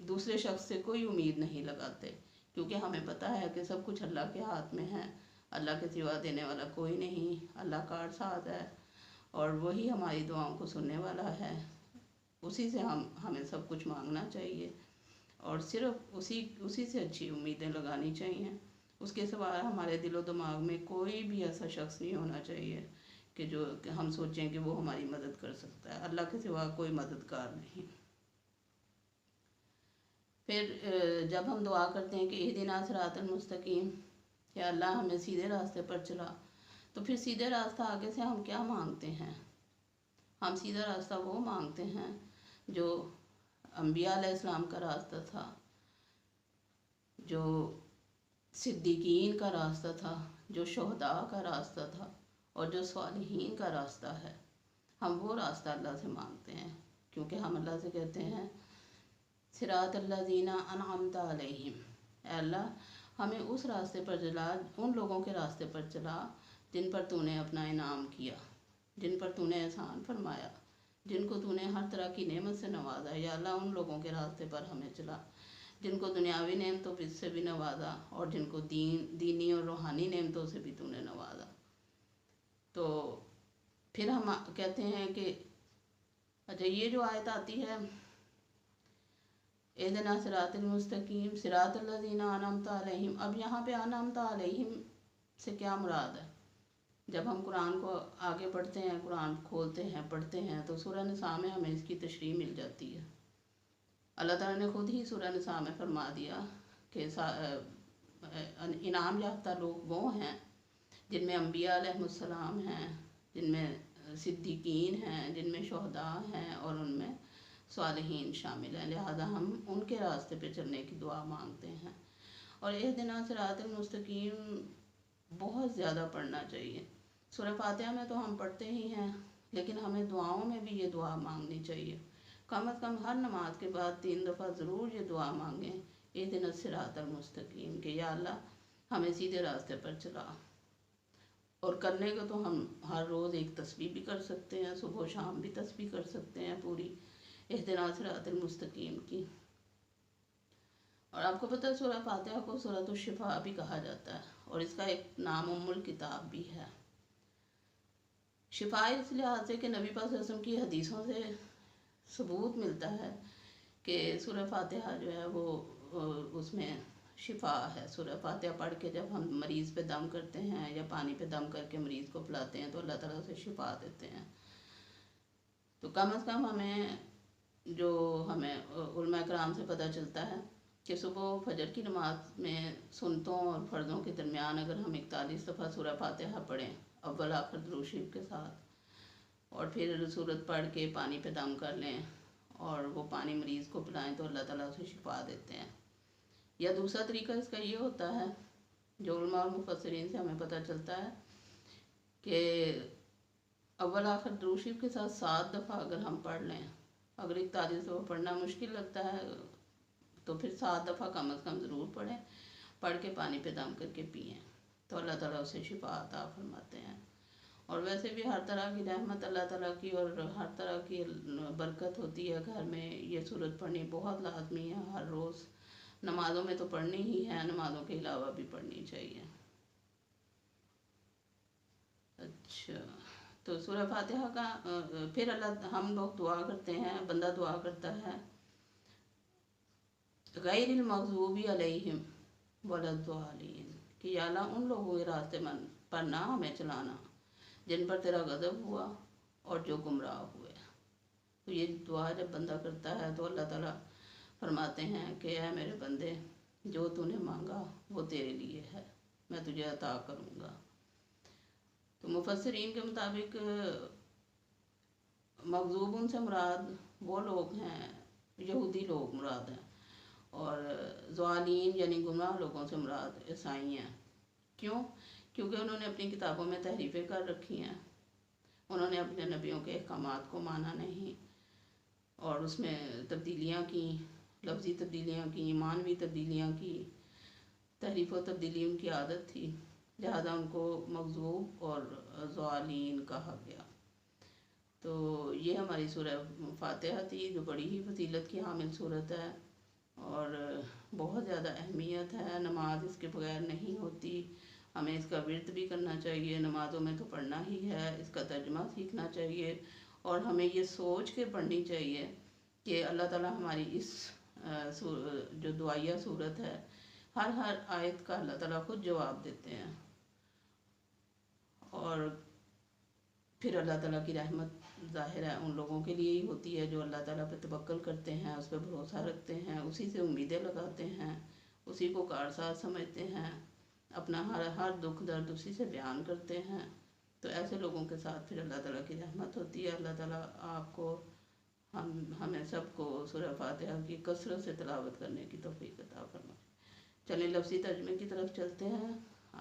دوسرے شخص سے کوئی امید نہیں لگاتے، کیونکہ ہمیں پتہ ہے کہ سب کچھ اللہ کے ہاتھ میں ہے، اللہ کے سوا دینے والا کوئی نہیں، اللہ کا ساتھ ہے اور وہی ہماری دعاؤں کو سننے والا ہے، اسی سے ہمیں سب کچھ مانگنا چاہیے اور صرف اسی سے اچھی امیدیں لگانی چاہیے۔ اس کے سوا ہمارے دل و دماغ میں کوئی بھی ایسا شخص نہیں ہونا چاہیے کہ ہم سوچیں کہ وہ ہماری مدد کر سکتا ہے، اللہ کے سوا کوئی مددگار نہیں۔ پھر جب ہم دعا کرتے ہیں کہ اہدنا صراط المستقیم، کہ اللہ ہمیں سیدھے راستے پر چلا، تو پھر سیدھے راستہ آگے سے ہم کیا مانگتے ہیں؟ ہم سیدھا راستہ وہ مانگتے ہیں جو انبیاء علیہ السلام کا راستہ تھا، جو صدیقین کا راستہ تھا، جو شہداء کا راستہ تھا اور جو صالحین کا راستہ ہے۔ ہم وہ راستہ اللہ سے مانگتے ہیں، کیونکہ ہم اللہ سے کہتے ہیں صراط الذین انعمت علیہم، اے اللہ ہمیں اس راستے پر چلا، ان لوگوں کے راستے پر چلا جن پر تو نے اپنا انعام کیا، جن پر تو نے احسان فرمایا، جن کو تو نے ہر طرح کی نعمت سے نوازا۔ یا اللہ ان لوگوں کے راستے پر ہمیں چلا جن کو دنیاوی نعمتوں سے بھی نوازا اور جن کو دینی اور روحانی نعمتوں سے بھی تو نے نوازا۔ تو پھر ہم کہتے ہیں کہ اچھا یہ جو آیت آتی ہے اہدنا صراط المستقیم صراط الذین انعمت علیہم، اب یہاں پہ انعمت علیہم سے کیا مراد ہے؟ جب ہم قرآن کو آگے پڑھتے ہیں، قرآن کھولتے ہیں، پڑھتے ہیں، تو سورہ نساء میں ہمیں اس کی تشریح مل جاتی ہے۔ اللہ تعالیٰ نے خود ہی سورہ نساء میں فرما دیا کہ انعام یافتہ لوگ وہ ہیں جن میں انبیاء علیہ السلام ہیں، جن میں صدیقین ہیں، جن میں شہداء ہیں اور ان میں صالحین شامل ہیں، لہذا ہم ان کے راستے پہ چلنے کی دعا مانگتے ہیں۔ اور اہدنا صراط المستقیم بہت زیادہ پڑھنا چاہیے۔ سورہ فاتحہ میں تو ہم پڑھتے ہی ہیں، لیکن ہمیں دعاؤں میں بھی یہ دعا مانگنی چاہیے، کم از کم ہر نماز کے بعد 3 دفعہ ضرور یہ دعا مانگیں اہدنا الصراط المستقیم، کہ یا اللہ ہمیں سیدھے راستے پر چلا۔ اور کرنے کو تو ہم ہر روز ایک تسبیح بھی کر سکتے ہیں، صبح و شام بھی تسبیح کر سکتے ہیں پوری اہدنا الصراط المستقیم کی۔ اور آپ کو پتہ ہے سورہ فاتحہ کو سورۃ الشفاء بھی کہا جاتا ہے اور اس کا ایک نام الکتاب بھی ہے۔ شفاء اس لحاظ سے کہ نبی پاک صلی اللہ علیہ وسلم کی حدیثوں سے ثبوت ملتا ہے کہ سورہ فاتحہ جو ہے وہ اس میں شفاء ہے۔ سورہ فاتحہ پڑھ کے جب ہم مریض پہ دم کرتے ہیں یا پانی پہ دم کر کے مریض کو پلاتے ہیں تو اللہ تعالیٰ سے شفاء دیتے ہیں۔ تو کم از کم ہمیں علماء کرام سے پتہ چلتا ہے کہ صبح و فجر کی نماز میں سنتوں اور فرضوں کے درمیان اگر ہم 41 دفعہ سورہ فاتحہ پڑھیں اول آخر درود شریف کے ساتھ اور پھر سورت پڑھ کے پانی پہ دم کر لیں اور وہ پانی مریض کو پلائیں تو اللہ تعالیٰ اسے شفا دیتے ہیں۔ یا دوسرا طریقہ اس کا یہ ہوتا ہے جو علماء اور مفسرین سے ہمیں پتہ چلتا ہے کہ اول آخر درود شریف کے ساتھ 7 دفعہ اگر ہم پڑھ لیں، اگر 41 دفعہ پڑھنا مشکل لگتا ہے تو پھر 7 دفعہ کم از کم ضرور پڑھیں، پڑھ کے پانی پہ دم کر کے پئیں تو اللہ تعالیٰ اسے شفا عطا فرماتے ہیں۔ اور ویسے بھی ہر طرح کی رحمت اللہ تعالیٰ کی اور ہر طرح کی برکت ہوتی ہے گھر میں، یہ صورت پڑھنی بہت لازمی ہے، ہر روز نمازوں میں تو پڑھنی ہی ہے، نمازوں کے علاوہ بھی پڑھنی چاہیے۔ اچھا، تو سورہ فاتحہ کا پھر ہم لوگ دعا کرتے ہیں، بندہ دعا کرتا ہے غیر المغضوب علیہم ولا الضالین، کہ یا اللہ ان لوگوں کے راستے پر نہ ہمیں چلانا جن پر تیرا غضب ہوا اور جو گمراہ ہوئے۔ تو یہ دعا جب بندہ کرتا ہے تو اللہ تعالیٰ فرماتے ہیں کہ اے میرے بندے جو تو نے مانگا وہ تیرے لیے ہے، میں تجھے عطا کروں گا۔ تو مفسرین کے مطابق مغضوبون سے مراد وہ لوگ ہیں، یہودی لوگ مراد ہیں، اور ضالین یعنی گمراہ لوگوں سے مراد عیسائی ہیں۔ کیوں؟ کیونکہ انہوں نے اپنی کتابوں میں تحریفیں کر رکھی ہیں، انہوں نے اپنے نبیوں کے احکامات کو مانا نہیں اور اس میں تبدیلیاں کی، لفظی تبدیلیاں کی، معنوی تبدیلیاں کی، تحریف و تبدیلی ان کی عادت تھی، لہذا ان کو مغضوب اور ضالین کہا گیا۔ تو یہ ہماری سورہ فاتحہ تھی جو بڑی ہی فضیلت کی حامل صورت ہے اور بہت زیادہ اہمیت ہے، نماز اس کے بغیر نہیں ہوتی۔ ہمیں اس کا ورد بھی کرنا چاہیے، نمازوں میں تو پڑھنا ہی ہے، اس کا ترجمہ سیکھنا چاہیے، اور ہمیں یہ سوچ کے پڑھنی چاہیے کہ اللہ تعالیٰ ہماری اس جو دعائیہ صورت ہے، ہر آیت کا اللہ تعالیٰ خود جواب دیتے ہیں، اور پھر اللہ تعالیٰ کی رحمت ظاہر ہے ان لوگوں کے لیے ہی ہوتی ہے جو اللہ تعالیٰ پہ توکل کرتے ہیں، اس پہ بھروسہ رکھتے ہیں، اسی سے امیدیں لگاتے ہیں، اسی کو کارساز سمجھتے ہیں، اپنا ہر دکھ درد اسی سے بیان کرتے ہیں۔ تو ایسے لوگوں کے ساتھ پھر اللہ تعالیٰ کی رحمت ہوتی ہے۔ اللہ تعالیٰ آپ کو ہمیں سب کو سورہ فاتحہ کی کثرت سے تلاوت کرنے کی توفیق عطا فرمائے۔ چلیں لفظی ترجمے کی طرف چلتے ہیں۔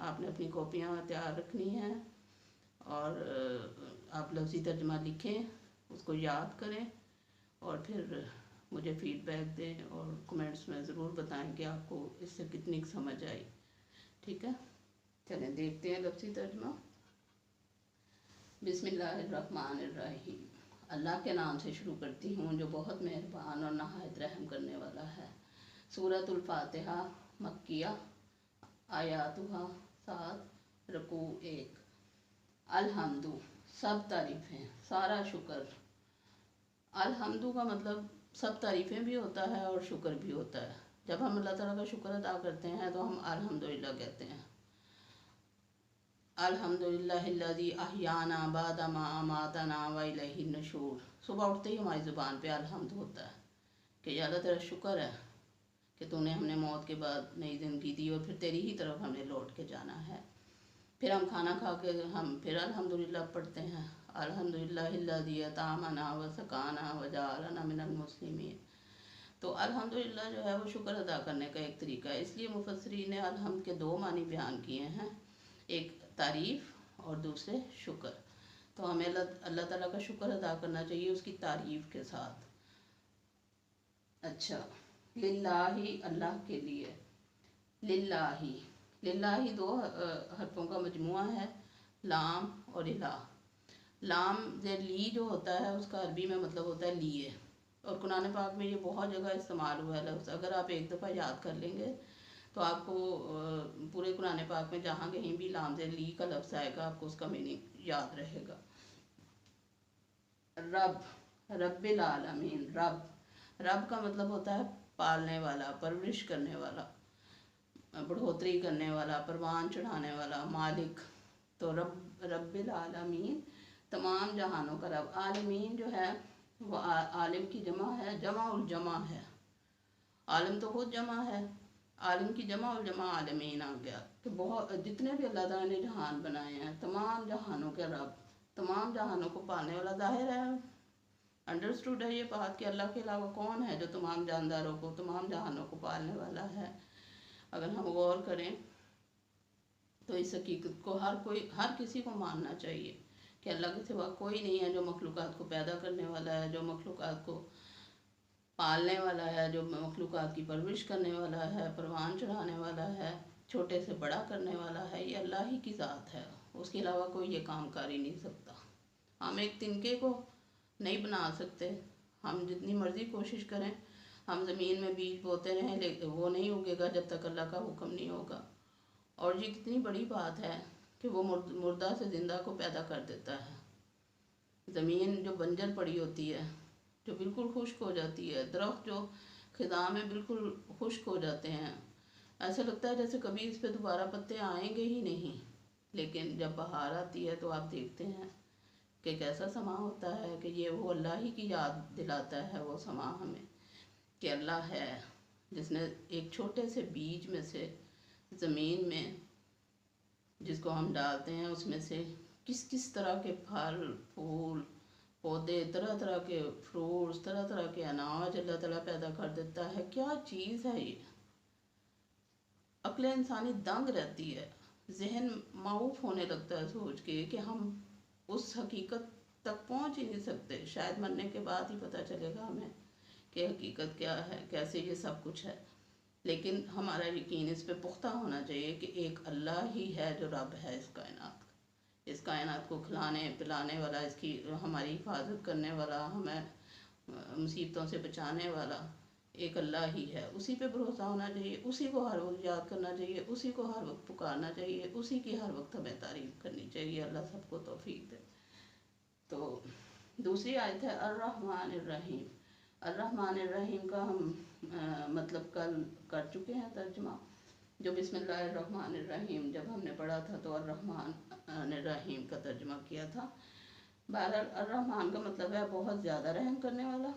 آپ نے اپنی کاپیاں تیار رکھنی ہیں، اور آپ لفظی ترجمہ لکھیں، اس کو یاد کریں، اور پھر مجھے فیڈ بیک دیں اور کمنٹس میں ضرور بتائیں کہ آپ کو اس سے کتنی سمجھ آئی۔ ٹھیک ہے، چلیں دیکھتے ہیں لفظی ترجمہ۔ بسم اللہ الرحمن الرحیم۔ اللہ کے نام سے شروع کرتی ہوں جو بہت مہربان اور نہایت رحم کرنے والا ہے۔ سورۃ الفاتحہ مکیہ، آیاتہ 7، رکوع 1۔ الحمد، سب تعریفیں، سارا شکر۔ الحمد کا مطلب سب تعریفیں بھی ہوتا ہے اور شکر بھی ہوتا ہے۔ جب ہم اللہ تعالیٰ کا شکر ادا کرتے ہیں تو ہم الحمدللہ کہتے ہیں۔ الحمدللہ الذی احیانا بعد ما اماتنا والیہ النشور۔ صبح اٹھتے ہی ہماری زبان پہ الحمد ہوتا ہے کہ یا اللہ تیرا شکر ہے کہ تو نے ہمیں موت کے بعد نئی زندگی دی اور پھر تیری ہی طرف ہمیں لوٹ کے جانا ہے۔ پھر ہم کھانا کھا کے ہم پھر الحمدللہ پڑھتے ہیں۔ الحمدللہ الذی اطعمنا وسقانا وجعلنا من المسلمین۔ تو الحمدللہ جو ہے وہ شکر ادا کرنے کا ایک طریقہ ہے، اس لیے مفسرین نے الحمد کے 2 معنی بیان کیے ہیں، ایک تعریف اور دوسرے شکر۔ تو ہمیں اللہ تعالیٰ کا شکر ادا کرنا چاہیے اس کی تعریف کے ساتھ۔ اچھا، للہ، اللہ کے لیے، للہ، للہ 2 حرفوں کا مجموعہ ہے، لام اور الہ۔ لام لی جو ہوتا ہے اس کا عربی میں مطلب ہوتا ہے لیے، اور قرآن پاک میں یہ بہت جگہ استعمال ہوا ہے لفظ۔ اگر آپ ایک دفعہ یاد کر لیں گے تو آپ کو پورے قرآن پاک میں جہاں کہیں بھی لام لی کا لفظ آئے گا آپ کو اس کا میننگ یاد رہے گا۔ رب، رب العالمین، رب کا مطلب ہوتا ہے پالنے والا، پرورش کرنے والا، بڑھوتری کرنے والا، پروان چڑھانے والا، مالک۔ تو رب العالمین، تمام جہانوں کا رب۔ عالمین جو ہے وہ عالم کی جمع ہے، جمع الجمع ہے۔ عالم تو خود جمع ہے، عالم کی جمع الجمع عالمین آ گیا کہ بہت جتنے بھی اللہ تعالیٰ نے جہان بنائے ہیں، تمام جہانوں کے رب، تمام جہانوں کو پالنے والا۔ ظاہر ہے، انڈرسٹوڈ ہے یہ بات کہ اللہ کے علاوہ کون ہے جو تمام جانداروں کو، تمام جہانوں کو پالنے والا ہے۔ اگر ہم غور کریں تو اس حقیقت کو ہر کسی کو ماننا چاہیے کہ اللہ کے سوا کوئی نہیں ہے جو مخلوقات کو پیدا کرنے والا ہے، جو مخلوقات کو پالنے والا ہے، جو مخلوقات کی پرورش کرنے والا ہے، پروان چڑھانے والا ہے، چھوٹے سے بڑا کرنے والا ہے۔ یہ اللہ ہی کی ذات ہے، اس کے علاوہ کوئی یہ کام کر ہی نہیں سکتا۔ ہم ایک تنکے کو نہیں بنا سکتے، ہم جتنی مرضی کوشش کریں، ہم زمین میں بیج بوتے رہیں لیکن وہ نہیں اگے گا جب تک اللہ کا حکم نہیں ہوگا۔ اور یہ کتنی بڑی بات ہے کہ وہ مردہ سے زندہ کو پیدا کر دیتا ہے۔ زمین جو بنجر پڑی ہوتی ہے، جو بالکل خشک ہو جاتی ہے، درخت جو خزاں میں بالکل خشک ہو جاتے ہیں، ایسا لگتا ہے جیسے کبھی اس پہ دوبارہ پتے آئیں گے ہی نہیں، لیکن جب بہار آتی ہے تو آپ دیکھتے ہیں کہ کیسا سما ہوتا ہے کہ یہ وہ اللہ ہی کی یاد دلاتا ہے وہ سما ہمیں کہ اللہ ہے جس نے ایک چھوٹے سے بیج میں سے زمین میں جس کو ہم ڈالتے ہیں اس میں سے کس طرح کے پھل پھول پودے، طرح طرح کے فروٹس، طرح طرح کے اناج اللہ تعالیٰ پیدا کر دیتا ہے۔ کیا چیز ہے یہ! عقل انسانی دنگ رہتی ہے، ذہن معوف ہونے لگتا ہے سوچ کے کہ ہم اس حقیقت تک پہنچ ہی نہیں سکتے۔ شاید مرنے کے بعد ہی پتہ چلے گا ہمیں کہ حقیقت کیا ہے، کیسے یہ سب کچھ ہے۔ لیکن ہمارا یقین اس پہ پختہ ہونا چاہیے کہ ایک اللہ ہی ہے جو رب ہے اس کائنات کا، اس کائنات کو کھلانے پلانے والا، اس کی ہماری حفاظت کرنے والا، ہمیں مصیبتوں سے بچانے والا۔ ایک اللہ ہی ہے، اسی پہ بھروسہ ہونا چاہیے، اسی کو ہر وقت یاد کرنا چاہیے، اسی کو ہر وقت پکارنا چاہیے، اسی کی ہر وقت ہمیں تعریف کرنی چاہیے۔ اللہ سب کو توفیق دے۔ تو دوسری آیت ہے الرحمن الرحیم۔ الرحمن الرحیم کا ہم مطلب کل کر چکے ہیں ترجمہ، جو بسم اللہ الرحمن الرحیم جب ہم نے پڑھا تھا تو الرحمن الرحیم کا ترجمہ کیا تھا۔ بہرحال الرحمن کا مطلب ہے بہت زیادہ رحم کرنے والا،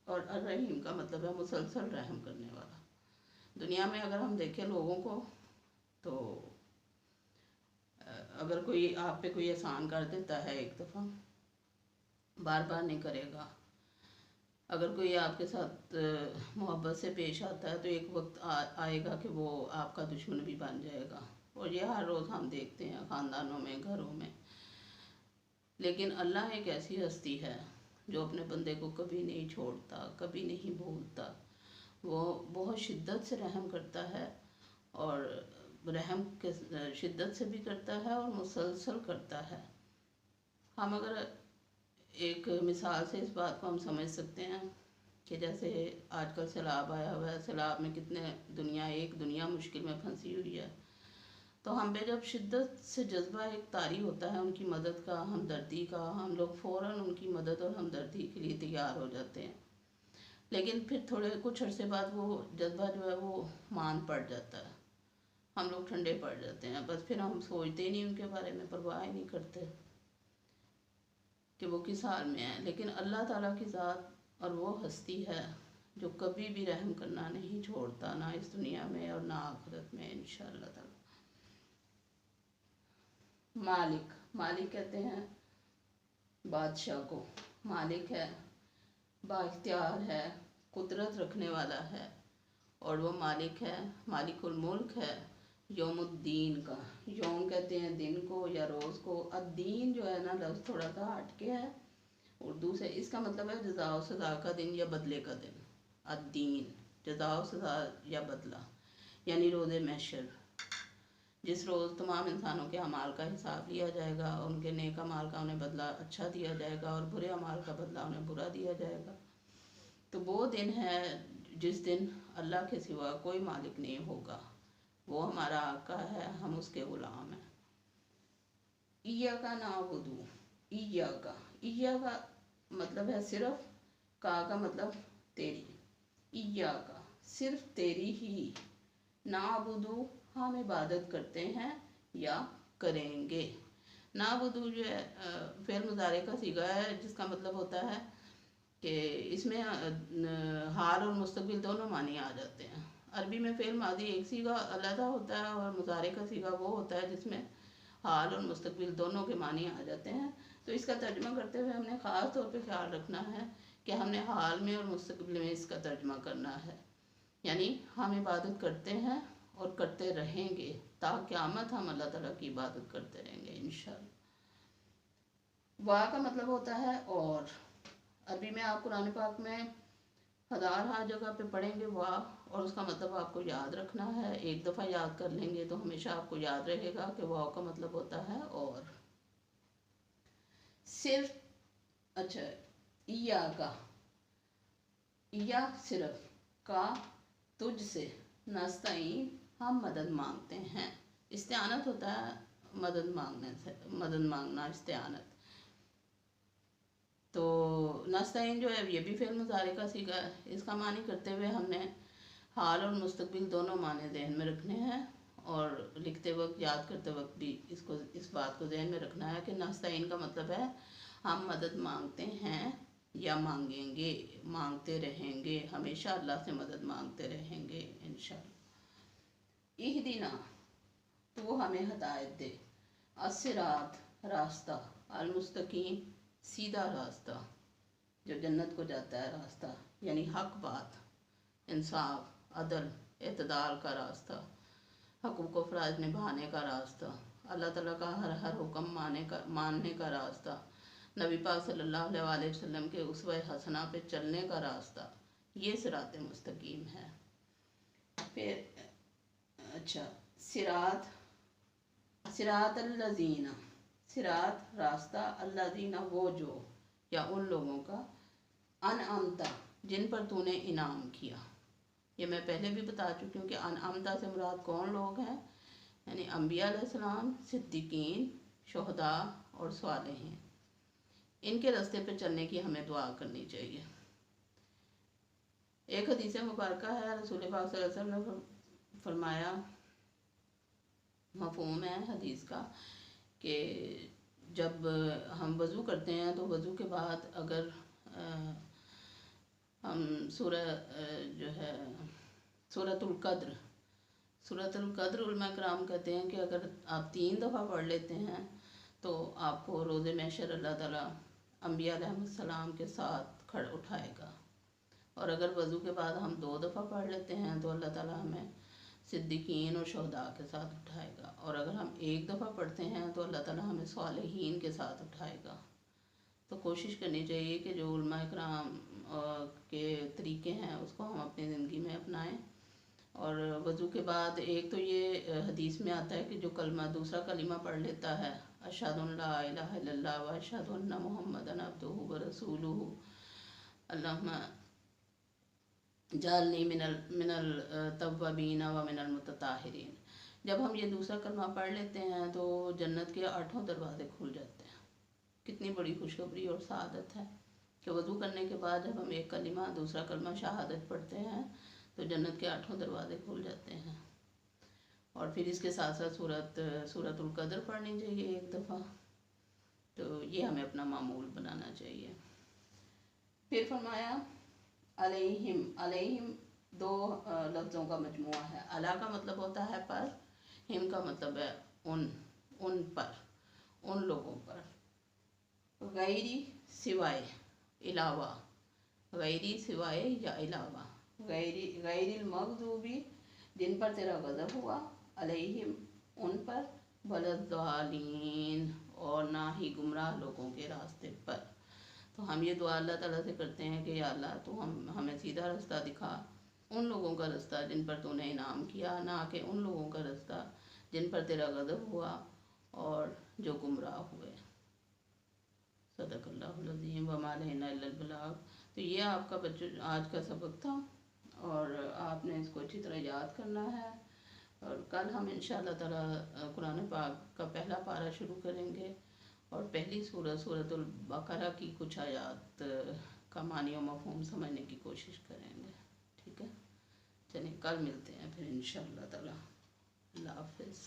اور الرحیم کا مطلب ہے مسلسل رحم کرنے والا۔ دنیا میں اگر ہم دیکھیں لوگوں کو تو اگر کوئی آپ پہ کوئی احسان کر دیتا ہے ایک دفعہ، بار بار نہیں کرے گا۔ اگر کوئی آپ کے ساتھ محبت سے پیش آتا ہے تو ایک وقت آئے گا کہ وہ آپ کا دشمن بھی بن جائے گا، اور یہ ہر روز ہم دیکھتے ہیں خاندانوں میں، گھروں میں۔ لیکن اللہ ایک ایسی ہستی ہے جو اپنے بندے کو کبھی نہیں چھوڑتا، کبھی نہیں بھولتا۔ وہ بہت شدت سے رحم کرتا ہے، اور رحم کے شدت سے بھی کرتا ہے اور مسلسل کرتا ہے۔ ہم اگر ایک مثال سے اس بات کو ہم سمجھ سکتے ہیں کہ جیسے آج کل سیلاب آیا ہوا ہے، سیلاب میں کتنے ایک دنیا مشکل میں پھنسی ہوئی ہے، تو ہم پہ جب شدت سے جذبہ ایک طاری ہوتا ہے ان کی مدد کا، ہمدردی کا، ہم لوگ فوراً ان کی مدد اور ہمدردی کے لیے تیار ہو جاتے ہیں۔ لیکن پھر کچھ عرصے بعد وہ جذبہ جو ہے وہ مان پڑ جاتا ہے، ہم لوگ ٹھنڈے پڑ جاتے ہیں، بس پھر ہم سوچتے ہی نہیں ان کے بارے میں، پرواہ ہی نہیں کرتے کہ وہ کس حال میں ہے۔ لیکن اللہ تعالیٰ کی ذات اور وہ ہستی ہے جو کبھی بھی رحم کرنا نہیں چھوڑتا، نہ اس دنیا میں اور نہ آخرت میں انشاءاللہ تعالیٰ۔ مالک، مالک کہتے ہیں بادشاہ کو۔ مالک ہے، با اختیار ہے، قدرت رکھنے والا ہے، اور وہ مالک ہے، مالک الملک ہے یوم الدین کا۔ یوم کہتے ہیں دن کو یا روز کو، الدین جو ہے نا لفظ تھوڑا سا ہٹ کے ہے اردو سے، اس کا مطلب ہے جزا و سزا کا دن یا بدلے کا دن۔ الدین جزا و سزا یا بدلہ، یعنی روز محشر، جس روز تمام انسانوں کے اعمال کا حساب لیا جائے گا، ان کے نیک اعمال کا انہیں بدلہ اچھا دیا جائے گا، اور برے اعمال کا بدلہ انہیں برا دیا جائے گا۔ تو وہ دن ہے جس دن اللہ کے سوا کوئی مالک نہیں ہوگا، وہ ہمارا آقا ہے، ہم اس کے غلام ہیں۔ ایاک نعبد، ایاک، ایاک مطلب ہے صرف، کا مطلب تیری، ایاک صرف تیری ہی، نعبد ہم عبادت کرتے ہیں یا کریں گے۔ نعبد جو ہے فعل مضارع کا صیغہ ہے، جس کا مطلب ہوتا ہے کہ اس میں حال اور مستقبل دونوں معنی آ جاتے ہیں۔ عربی میں فعل ماضی ایک صیغہ علیحدہ ہوتا ہے، اور مضارع کا صیغہ وہ ہوتا ہے جس میں حال اور مستقبل دونوں کے معنی آ جاتے ہیں۔ تو اس کا ترجمہ کرتے ہوئے ہم نے خاص طور پہ خیال رکھنا ہے کہ ہم نے حال میں اور مستقبل میں اس کا ترجمہ کرنا ہے، یعنی ہم عبادت کرتے ہیں اور کرتے رہیں گے، تا قیامت ہم اللہ تعالیٰ کی عبادت کرتے رہیں گے انشاءاللہ۔ وا کا مطلب ہوتا ہے اور، عربی میں آپ قرآن پاک میں ہزار جگہ پہ پڑھیں گے وا، اور اس کا مطلب آپ کو یاد رکھنا ہے۔ ایک دفعہ یاد کر لیں گے تو ہمیشہ آپ کو یاد رہے گا کہ وا کا مطلب ہوتا ہے اور۔ صرف، اچھا، ایاکا، ایا صرف، کا تجھ سے، نستعین ہم مدد مانگتے ہیں۔ استعانت ہوتا ہے مدد مانگنے سے، مدد مانگنا استعانت۔ تو نستعین جو ہے یہ بھی فعل مضارع کا صیغہ ہے، اس کا معنی کرتے ہوئے ہم نے حال اور مستقبل دونوں معنی ذہن میں رکھنے ہیں، اور لکھتے وقت، یاد کرتے وقت بھی اس بات کو ذہن میں رکھنا ہے کہ نستعین کا مطلب ہے ہم مدد مانگتے ہیں یا مانگیں گے، مانگتے رہیں گے، ہمیشہ اللہ سے مدد مانگتے رہیں گے انشاءاللہ۔ اہدنا، تو ہمیں ہدایت دے، الصراط راستہ، المستقیم سیدھا راستہ، جو جنت کو جاتا ہے راستہ، یعنی حق بات، انصاف، عدل، اعتدال کا راستہ، حقوق و فرائض نبھانے کا راستہ، اللہ تعالیٰ کا ہر حکم ماننے کا راستہ، نبی پاک صلی اللہ علیہ وسلم کے اسوہ حسنہ پہ چلنے کا راستہ، یہ صراط مستقیم ہے۔ پھر اچھا، صراط الذین، صراط راستہ، الذین وہ جو، یا ان لوگوں کا، انعمت جن پر تو نے انعام کیا۔ یہ میں پہلے بھی بتا چکی ہوں کہ انعمتا سے مراد کون لوگ ہیں، یعنی انبیاء علیہ السلام، صدیقین، شہداء اور صالحین، ان کے راستے پہ چلنے کی ہمیں دعا کرنی چاہیے۔ ایک حدیث مبارکہ ہے، رسول پاک صلی اللہ علیہ وسلم نے فرمایا، مفہوم ہے حدیث کا، کہ جب ہم وضو کرتے ہیں تو وضو کے بعد اگر ہم سورہ جو ہے سورۃ القدر علماء کرام کہتے ہیں کہ اگر آپ 3 دفعہ پڑھ لیتے ہیں تو آپ کو روز محشر اللہ تعالیٰ انبیاء علیہ السلام کے ساتھ کھڑ اٹھائے گا، اور اگر وضو کے بعد ہم 2 دفعہ پڑھ لیتے ہیں تو اللہ تعالیٰ ہمیں صدیقین اور شہداء کے ساتھ اٹھائے گا، اور اگر ہم 1 دفعہ پڑھتے ہیں تو اللہ تعالیٰ ہمیں صالحین کے ساتھ اٹھائے گا۔ تو کوشش کرنی چاہیے کہ جو علماء کرام کے طریقے ہیں اس کو ہم اپنی زندگی میں اپنائیں۔ اور وضو کے بعد ایک تو یہ حدیث میں آتا ہے کہ جو دوسرا کلمہ پڑھ لیتا ہے، اشہد ان لا الہ الا اللہ و اشہد ان محمدًا عبدہ و رسولہ اللہم جعلنی من التوابین و من المتطہرین، جب ہم یہ دوسرا کلمہ پڑھ لیتے ہیں تو جنت کے 8 دروازے کھل جاتے ہیں۔ کتنی بڑی خوشخبری اور سعادت ہے کہ وضو کرنے کے بعد جب ہم ایک کلمہ دوسرا کلمہ شہادت پڑھتے ہیں تو جنت کے 8 دروازے کھل جاتے ہیں۔ اور پھر اس کے ساتھ ساتھ سورۃ القدر پڑھنی چاہیے 1 دفعہ، تو یہ ہمیں اپنا معمول بنانا چاہیے۔ پھر فرمایا علیہم 2 لفظوں کا مجموعہ ہے۔ علی کا مطلب ہوتا ہے پر، ہم کا مطلب ہے ان پر، ان لوگوں پر، غیری سوائے، علاوہ، غیری سوائے یا علاوہ، غیر المغضوبی جن پر تیرا غضب ہوا، علیہم ان پر، ولا الضالین اور نہ ہی گمراہ لوگوں کے راستے پر۔ تو ہم یہ دعا اللہ تعالیٰ سے کرتے ہیں کہ یا اللہ تو ہمیں سیدھا راستہ دکھا، ان لوگوں کا راستہ جن پر تو نے انعام کیا، نہ کہ ان لوگوں کا راستہ جن پر تیرا غضب ہوا اور جو گمراہ ہوئے۔ صدق اللہ العظیم وما علینا الا البلاغ۔ تو یہ آپ کا آج کا سبق تھا، اور آپ نے اس کو اچھی طرح یاد کرنا ہے، اور کل ہم انشاءاللہ تعالیٰ قرآن پاک کا پہلا پارہ شروع کریں گے، اور پہلی سورۃ البقرہ کی کچھ آیات کا معنی و مفہوم سمجھنے کی کوشش کریں گے۔ ٹھیک ہے، چلیے کل ملتے ہیں پھر انشاءاللہ تعالیٰ۔ اللہ حافظ۔